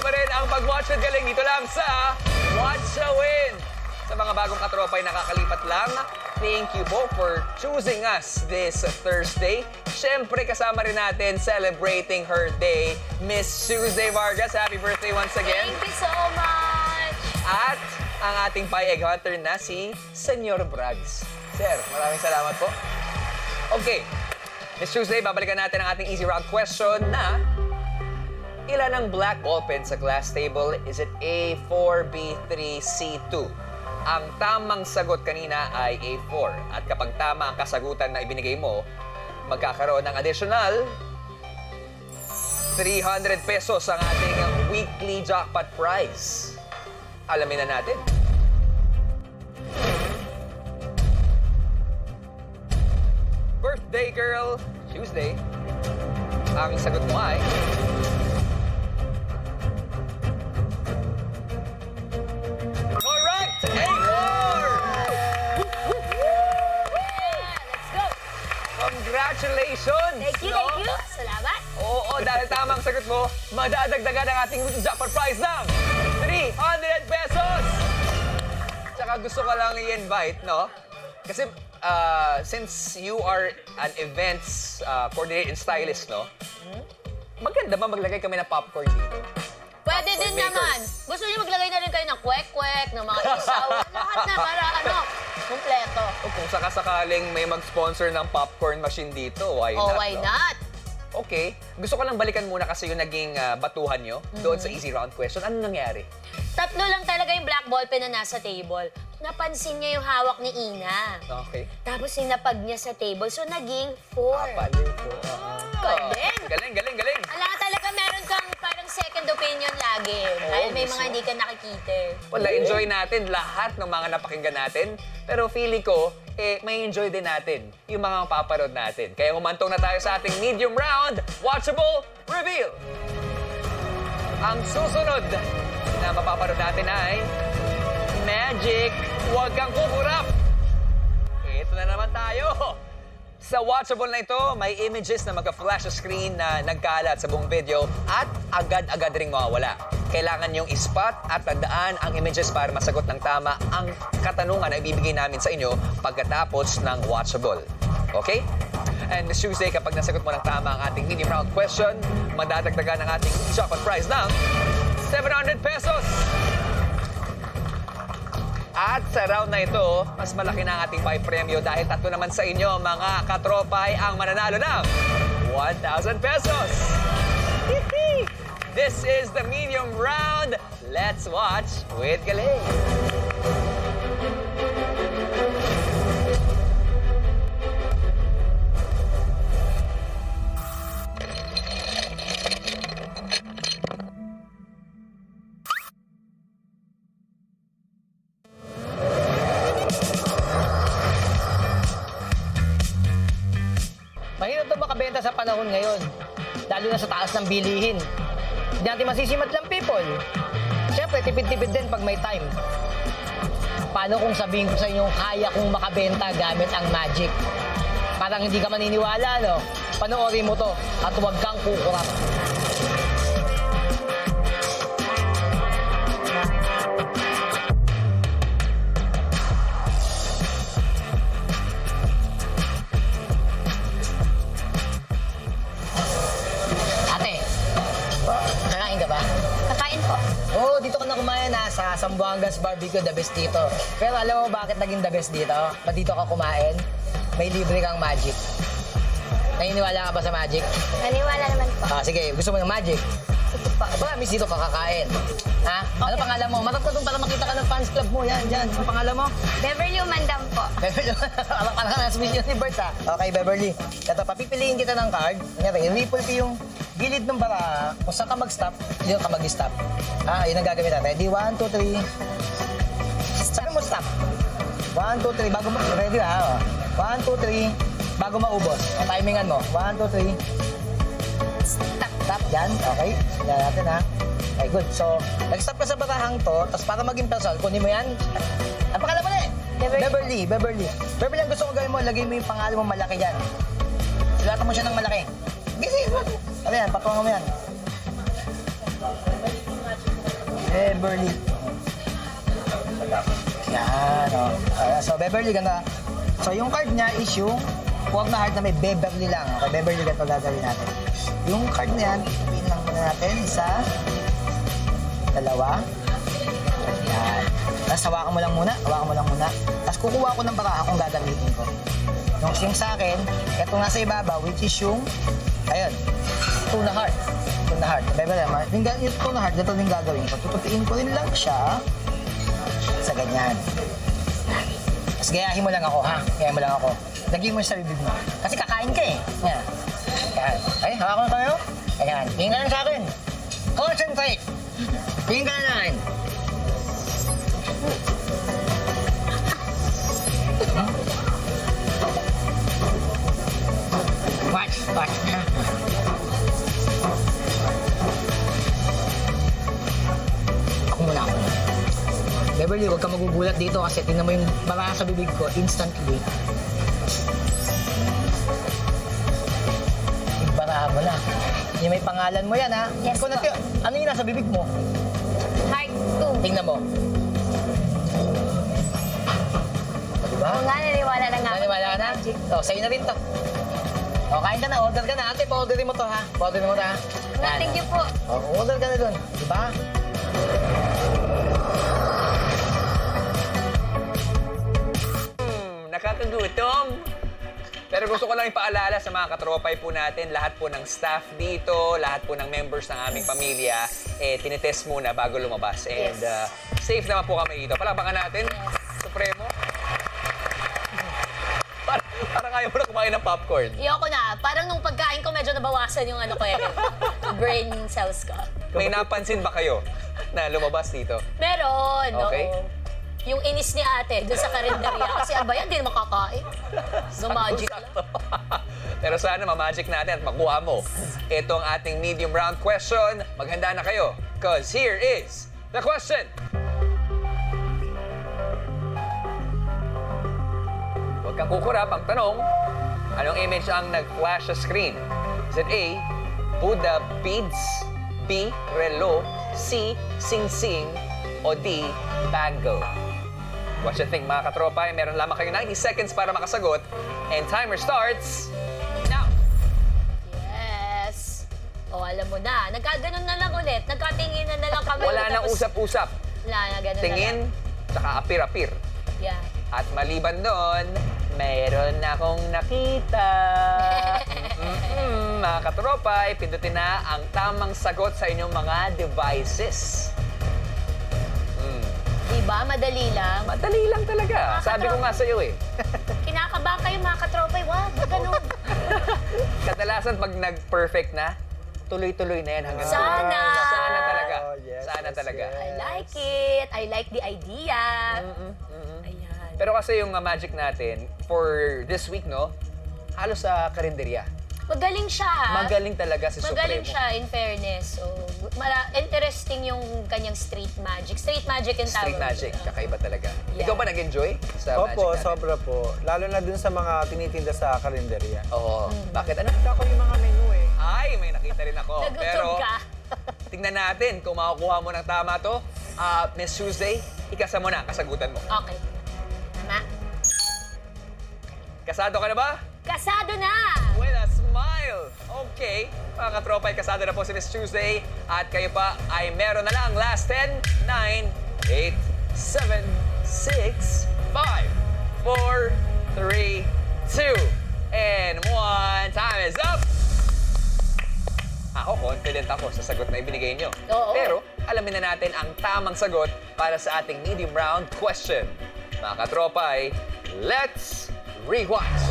pa rin ang pag-watch with Galing dito lang sa Watch a Win. Sa mga bagong katropa ay nakakalipat lang, thank you po for choosing us this Thursday. Siyempre, kasama rin natin celebrating her day, Miss Tuesday Vargas. Happy birthday once again. Thank you so much! At ang ating pie egg hunter na si Senyor Brags. Sir, maraming salamat po. Okay, Miss Tuesday, babalikan natin ang ating easy round question na ilan ang black ballpen sa glass table? Is it A4, B3, C2? Ang tamang sagot kanina ay A4. At kapag tama ang kasagutan na ibinigay mo, magkakaroon ng additional 300 pesos ang ating weekly jackpot prize. Alamin na natin. Birthday girl, Tuesday. Ang sagot mo ay... Correct! A4! Let's go! Congratulations! Thank you, no? thank you! Salamat! Oo, dahil tama ang sagot mo, madadagdagan ang ating jackpot prize ng 300 pesos! Tsaka gusto ko lang i-invite, no? Kasi since you are an events coordinator and stylist, no? Maganda ba maglagay kami ng popcorn dito? Pwede din makers. naman. Gusto niyo maglagay na rin kayo ng kwek-kwek, ng mga isaw, lahat na para kumpleto. O kung sakasakaling may mag-sponsor ng popcorn machine dito, why Oh, not? why no? not? Okay. Gusto ko lang balikan muna kasi yung naging batuhan nyo doon sa easy round question. Ano nangyari? Tatlo lang talaga yung black ballpen na nasa table. Napansin niya yung hawak ni Ina. Okay. Tapos sinapag niya sa table, so naging 4. Pali po. Galing! Galing, galing, galing. Ala talaga meron kang parang second opinion lagi. Dahil may mga mismo. hindi ka nakikita. Wala, enjoy natin lahat ng mga napakinggan natin. Pero feeling ko, may enjoy din natin yung mga mapaparod natin. Kaya humantong na tayo sa ating medium round, Watchable Reveal. Ang susunod na mapaparod natin ay Magic, huwag kang kukurap. Ito na naman tayo. Sa watchable na ito, may images na magka-flash sa screen na nagkalat sa buong video at agad-agad ring mawawala. Kailangan niyong ispat at tandaan ang images para masagot ng tama ang katanungan na ibibigay namin sa inyo pagkatapos ng watchable. Okay? And this Tuesday, kapag nasagot mo ng tama ang ating medium round question, madadagdagan ang ating jackpot prize ng 700 pesos! At sa round na ito, mas malaki na ang ating pie premyo dahil tatlo naman sa inyo, mga katropay, ang mananalo ng 1,000 pesos. This is the medium round. Let's watch with Galing. Mahirap na makabenta sa panahon ngayon, lalo na sa taas ng bilihin. Hindi natin masisimat lang people. Siyempre, tipid-tipid din pag may time. Paano kung sabihin ko sa inyo kaya kong makabenta gamit ang magic? Parang hindi ka maniniwala, no? Panoorin mo to at huwag kang kukurap. Ate, kakain ka ba? Kakain po. Oo, dito ka na kumain sa Sambuangas Barbecue, the best dito. Pero alam mo bakit naging the best dito? Ba't dito ka kumain? May libre kang magic. Naniniwala ka ba sa magic? Naniwala naman po. Sige, gusto mo ng magic? Promise dito ka kakain. Ha? Ano pangalan mo? Matap ka dun para makita ka ng fans club mo. Yan, yan. Ano pangalan mo? Beverly Umandam po. Beverly. Parang ka nasa Miss Universe, ha? Okay, Beverly. Ito, papipiliin kita ng card. Kunyari, i-ripple ko yung gilid ng bara. Kung saan ka mag-stop, dito ka mag-stop. Yun ang gagawin natin. Di, 1, 2, 3. Sabi mo stop. 1, 2, 3. Bago mo, ready ha? 1, 2, 3. Bago maubos. O, timingan mo. 1, 2, 3. Stop. Stop. Yan. Okay. Yan natin, ha? Okay, good. So, nag-stop ka sa barahang to, tapos para maging personal, kunin mo yan. Ang pangalan mo na eh? Beverly. Beverly, ang gusto ko gawin mo, lagay mo yung pangalan mo malaki yan. Sulatan mo siya ng malaki. Sige. Ano yan? Patuwangan mo yan. Beverly. Yan, o. So, Beverly, ganda. So, yung card niya is yung huwag na heart na may Beverly lang. Okay, Beverly, ganito gagawin natin. Yung card na yan, pin lang muna natin. Isa, dalawa. Yan. Tapos hawakan mo lang muna. Tapos kukuha ko ng baraha kung gagamitin ko. Yung sa akin, itong nasa ibabaw, which is yung, ayun, 2 na heart. 2 na heart. Beverly, yung 2 na heart, ganito din gagawin ko. Tutupiin ko rin lang siya sa ganyan. Tapos gayahin mo lang ako, ha? Gayahin mo lang ako. Lagyan mo sa bibig mo. Kasi kakain ka eh. Yan. Yan. Ay, hawakan tayo. Ayan. Tingin ka lang sa akin. Concentrate. Tingin ka lang. Watch. Ako muna. Beverly, huwag ka magugulat dito kasi tingnan mo yung baraha sa bibig ko instantly. Ibaraha mo na. Yung may pangalan mo yan, ha? Yes, Kung po. ano yung nasa bibig mo? Heart 2. Tingnan mo. Diba? Oo nga, naniwala na nga. ako. Naniwala ka na? O, sa'yo na rin to. O, kain ka na. Order ka na. Ate, pa-orderin mo to, ha? Pa-orderin mo to, ha? Yan. Thank you po. O, order ka na dun. Diba? Nakakagutom. Pero gusto ko lang ipaalala sa mga katropay po natin, lahat po ng staff dito, lahat po ng members ng aming pamilya, tinitest muna bago lumabas. And Yes. safe naman po kami dito. Palakpakan natin, Supremo. Parang ayaw mo na kumain ng popcorn. Iyoko na. Parang nung pagkain ko, medyo nabawasan yung ano ko eh. brain cells ko. May napansin ba kayo na lumabas dito? Meron, Okay. oo. Yung inis ni ate dun sa karinderya. Kasi aba yan, di na makakain. So magic lang. Sakto. Pero sana ma-magic natin at makuha mo. Ito ang ating medium round question. Maghanda na kayo. Because here is the question. Huwag kang kukurap. Ang tanong, anong image ang nag-flash sa screen? Is it A, Buddha beads, B, relo, C, sing-sing, o D, bangle? What you think, mga katropa? Meron lamang kayo 90 seconds para makasagot. And timer starts now. Yes. O, alam mo na. Nagkaganon na lang ulit. Nagkatinginan na lang kami. Wala nang Tapos- usap-usap. Wala na, ganun Tingin, na lang. tsaka apir-apir. Yeah. At maliban doon, mayroon akong nakita. Mga katropa, pindutin na ang tamang sagot sa inyong mga devices. Diba? Madali lang. Madali lang talaga. Mga Sabi ko katropa. nga sa'yo eh. Kinakabahan kayo mga katropay. Wag, ganun. Kadalasan pag nag-perfect na, tuloy-tuloy na yan hanggang Sana. Sana talaga. Oh, yes, Sana yes, talaga. yes. I like it. I like the idea. Ayan. Pero kasi yung magic natin, for this week, no, halos sa karinderya. Magaling siya. Magaling talaga si Supremo. Magaling siya, in fairness. So, interesting yung kanyang street magic. Street magic yung tawag. Street magic, kakaiba talaga. Yeah. Ikaw ba nag-enjoy sa magic Opo, natin? sobra po. Lalo na dun sa mga tinitinda sa karinderya. Oo. Bakit? Ano? Nakita ko yung mga menu eh. Ay, may nakita rin ako. Nagutom Pero, ka. tingnan natin kung makukuha mo ng tama to. Miss Tuesday, ikasa mo na ang kasagutan mo. Okay. Tama. Kasado ka na ba? Kasado na! With a smile! Okay, mga katropay, kasado na po si Miss Tuesday. At kayo pa ay meron na lang last 10, 9, 8, 7, 6, 5, 4, 3, 2, and 1. Time is up! Ako, confident ako sa sagot na ibinigay nyo. Oo. Pero, alamin na natin ang tamang sagot para sa ating medium round question. Mga katropay, let's rewind!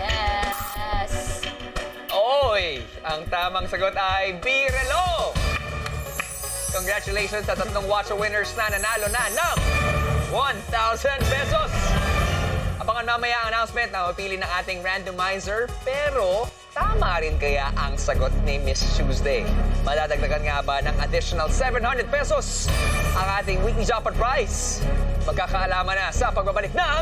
Yes! Oy! Ang tamang sagot ay Birelo! Congratulations sa tatlong Watcher winners na nanalo na ng 1,000 pesos! Abangan mamaya ang announcement na mapili ng ating randomizer, pero tama rin kaya ang sagot ni Miss Tuesday. Madadagdagan nga ba ng additional 700 pesos ang ating weekly jackpot prize? Magkakaalaman na sa pagbabalik ng